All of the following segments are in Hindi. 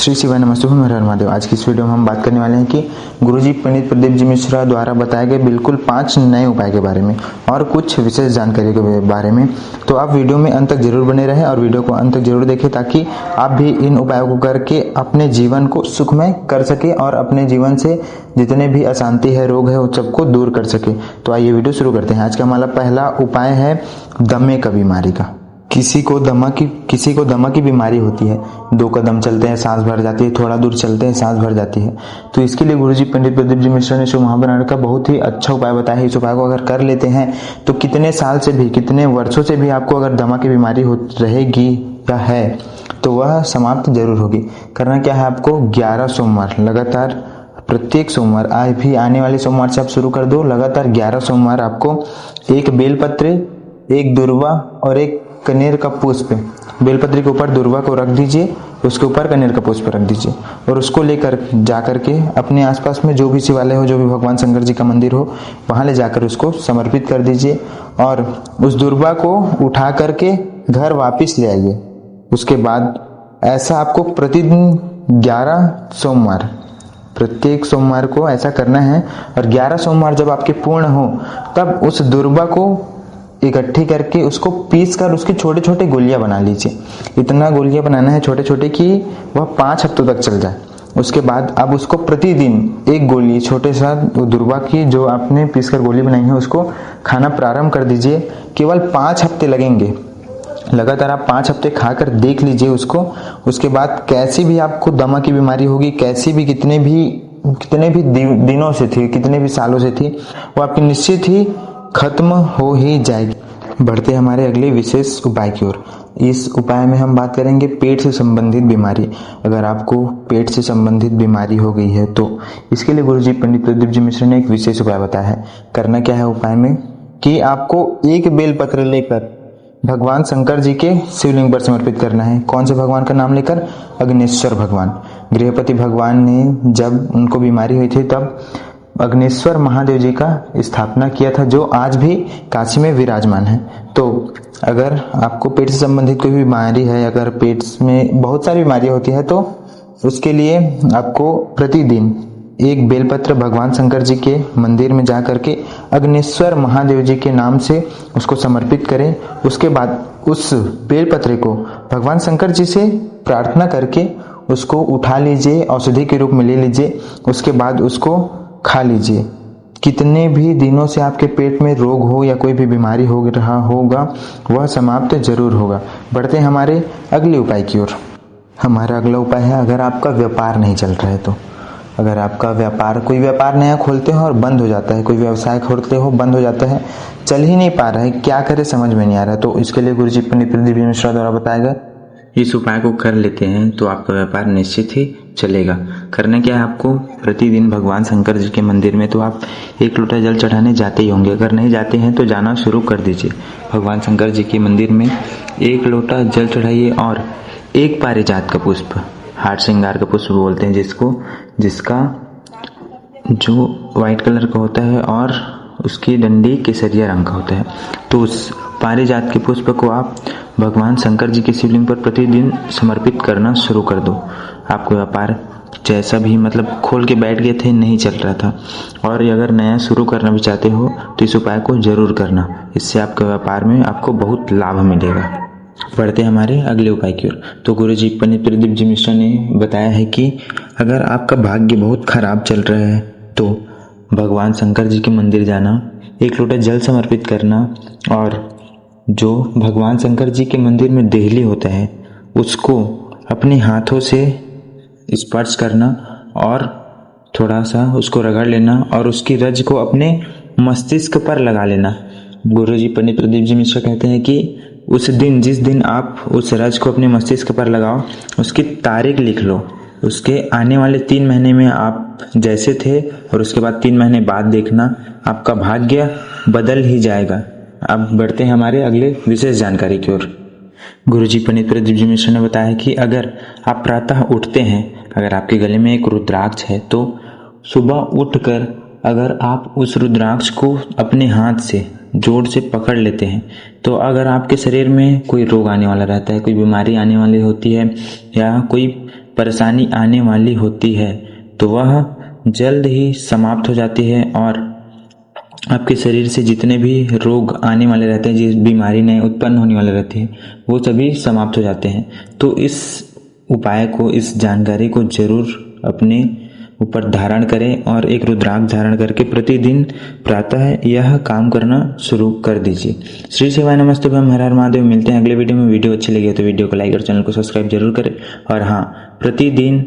श्री शिवाय नमस्ते, हर हर महादेव। आज की इस वीडियो में हम बात करने वाले हैं कि गुरुजी पंडित प्रदीप जी मिश्रा द्वारा बताए गए बिल्कुल 5 नए उपाय के बारे में और कुछ विशेष जानकारी के बारे में। तो आप वीडियो में अंत तक जरूर बने रहें और वीडियो को अंत तक जरूर देखें ताकि आप भी इन उपायों को करके अपने जीवन को सुखमय कर सके और अपने जीवन से जितने भी अशांति है, रोग है, उन सबको दूर कर सके। तो आइए वीडियो शुरू करते हैं। आज का हमारा पहला उपाय है दमे का बीमारी का। किसी को दमा की बीमारी होती है, 2 कदम चलते हैं सांस भर जाती है, थोड़ा दूर चलते हैं सांस भर जाती है। तो इसके लिए गुरुजी पंडित प्रदीप जी मिश्रा ने शुभ महाबनाड़ का बहुत ही अच्छा उपाय बताया है। इस उपाय को अगर कर लेते हैं तो कितने साल से भी, कितने वर्षों से भी आपको अगर दमा की बीमारी हो रहेगी या है तो वह समाप्त जरूर होगी। करना क्या है, आपको 11 सोमवार लगातार, प्रत्येक सोमवार, आज भी आने वाले सोमवार से आप शुरू कर दो। लगातार 11 सोमवार आपको एक बेलपत्र, एक दुर्वा और एक कनेर का पुष्प, बेलपत्री के ऊपर दुर्वा को रख दीजिए, उसके ऊपर कनेर का पुष्प रख दीजिए और उसको लेकर जाकर के अपने आसपास में जो भी शिवालय हो, जो भी भगवान शंकर जी का मंदिर हो, वहां ले जाकर उसको समर्पित कर दीजिए और उस दुर्वा को उठा करके घर वापस ले आइए। उसके बाद ऐसा आपको प्रतिदिन 11 सोमवार, प्रत्येक सोमवार को ऐसा करना है। और 11 सोमवार जब आपके पूर्ण हो तब उस दुर्वा को इकट्ठी करके उसको पीस कर उसकी छोटे छोटे गोलियां बना लीजिए। इतना गोलियां बनाना है छोटे छोटे कि वह 5 हफ्तों तक चल जाए। उसके बाद अब उसको प्रतिदिन एक गोली छोटे सा दुर्वा की जो आपने पीस कर गोली बनाई है उसको खाना प्रारंभ कर दीजिए। केवल 5 हफ्ते लगेंगे, लगातार आप 5 हफ्ते खाकर देख लीजिए उसको। उसके बाद कैसी भी आपको दमा की बीमारी होगी, कैसी भी कितने भी दिनों से थी, कितने भी सालों से थी, वो आपकी निश्चित ही खत्म हो ही जाएगी। बढ़ते हमारे अगले विशेष उपाय की ओर। इस उपाय में हम बात करेंगे पेट से संबंधित बीमारी। अगर आपको पेट से संबंधित बीमारी हो गई है तो इसके लिए गुरुजी पंडित प्रदीप जी मिश्रा ने एक विशेष उपाय बताया है। करना क्या है उपाय में कि आपको एक बेलपत्र लेकर भगवान शंकर जी के शिवलिंग पर समर्पित करना है। कौन से भगवान का नाम लेकर? अग्निश्वर भगवान। गृहपति भगवान ने जब उनको बीमारी हुई थी तब अग्निश्वर महादेव जी का स्थापना किया था, जो आज भी काशी में विराजमान है। तो अगर आपको पेट से संबंधित कोई भी बीमारी है, अगर पेट में बहुत सारी बीमारियां होती है तो उसके लिए आपको प्रतिदिन एक बेलपत्र भगवान शंकर जी के मंदिर में जा करके अग्निश्वर महादेव जी के नाम से उसको समर्पित करें। उसके बाद उस बेलपत्र को भगवान शंकर जी से प्रार्थना करके उसको उठा लीजिए, औषधि के रूप में ले लीजिए। उसके बाद उसको खा लीजिए। कितने भी दिनों से आपके पेट में रोग हो या कोई भी बीमारी हो रहा होगा वह समाप्त जरूर होगा। बढ़ते हैं हमारे अगले उपाय की ओर। हमारा अगला उपाय है, अगर आपका व्यापार नहीं चल रहा है तो, अगर आपका व्यापार, कोई व्यापार नया खोलते हो और बंद हो जाता है, कोई व्यवसाय खोलते हो बंद हो जाता है, चल ही नहीं पा रहा है, क्या करे समझ में नहीं आ रहा है, तो इसके लिए गुरुजी पंडित प्रदीप जी मिश्रा द्वारा बताया गया इस उपाय को कर लेते हैं तो आपका व्यापार निश्चित ही चलेगा। करना क्या है, आपको प्रतिदिन भगवान शंकर जी के मंदिर में तो आप 1 लोटा जल चढ़ाने जाते ही होंगे। अगर नहीं जाते हैं तो जाना शुरू कर दीजिए। भगवान शंकर जी के मंदिर में 1 लोटा जल चढ़ाइए और एक पारिजात का पुष्प, हार श्रृंगार का पुष्प बोलते हैं जिसका जो व्हाइट कलर का होता है और उसकी डंडी केसरिया रंग का होता है, तो उस पारिजात के पुष्प को आप भगवान शंकर जी के शिवलिंग पर प्रतिदिन समर्पित करना शुरू कर दो। आपको व्यापार जैसा भी, मतलब खोल के बैठ गए थे, नहीं चल रहा था, और अगर नया शुरू करना भी चाहते हो तो इस उपाय को जरूर करना। इससे आपके व्यापार में आपको बहुत लाभ मिलेगा। बढ़ते हमारे अगले उपाय की ओर। तो गुरुजी पंडित प्रदीप जी मिश्रा ने बताया है कि अगर आपका भाग्य बहुत खराब चल रहा है तो भगवान शंकर जी के मंदिर जाना, 1 लोटा जल समर्पित करना और जो भगवान शंकर जी के मंदिर में देहली होता है उसको अपने हाथों से स्पर्श करना और थोड़ा सा उसको रगड़ लेना और उसकी रज को अपने मस्तिष्क पर लगा लेना। गुरुजी पंडित प्रदीप जी मिश्रा कहते हैं कि उस दिन, जिस दिन आप उस रज को अपने मस्तिष्क पर लगाओ, उसकी तारीख लिख लो। उसके आने वाले 3 महीने में आप जैसे थे और उसके बाद 3 महीने बाद देखना आपका भाग्य बदल ही जाएगा। अब बढ़ते हैं हमारे अगले विशेष जानकारी की ओर। गुरुजी पंडित प्रदीप जी मिश्रा ने बताया कि अगर आप प्रातः उठते हैं, अगर आपके गले में एक रुद्राक्ष है तो सुबह उठकर अगर आप उस रुद्राक्ष को अपने हाथ से जोर से पकड़ लेते हैं तो अगर आपके शरीर में कोई रोग आने वाला रहता है, कोई बीमारी आने वाली होती है या कोई परेशानी आने वाली होती है तो वह जल्द ही समाप्त हो जाती है और आपके शरीर से जितने भी रोग आने वाले रहते हैं, जिस बीमारी नए उत्पन्न होने वाले रहते हैं, वो सभी समाप्त हो जाते हैं। तो इस उपाय को, इस जानकारी को जरूर अपने ऊपर धारण करें और एक रुद्राक्ष धारण करके प्रतिदिन प्रातः यह काम करना शुरू कर दीजिए। श्री शिवाय नमस्ते, हम हर हर महादेव। मिलते हैं अगले वीडियो में। वीडियो अच्छी लगी तो वीडियो को लाइक और चैनल को सब्सक्राइब जरूर करें। और हाँ, प्रतिदिन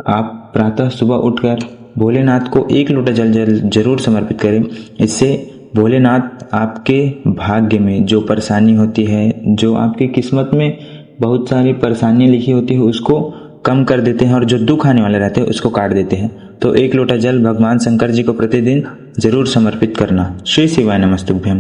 आप प्रातः सुबह उठकर भोलेनाथ को 1 लोटा जल जरूर समर्पित करें। इससे भोलेनाथ आपके भाग्य में जो परेशानी होती है, जो आपकी किस्मत में बहुत सारी परेशानियां लिखी होती है, उसको कम कर देते हैं और जो दुख आने वाले रहते हैं उसको काट देते हैं। तो 1 लोटा जल भगवान शंकर जी को प्रतिदिन जरूर समर्पित करना। श्री शिवाय नमस्तुभ्यम।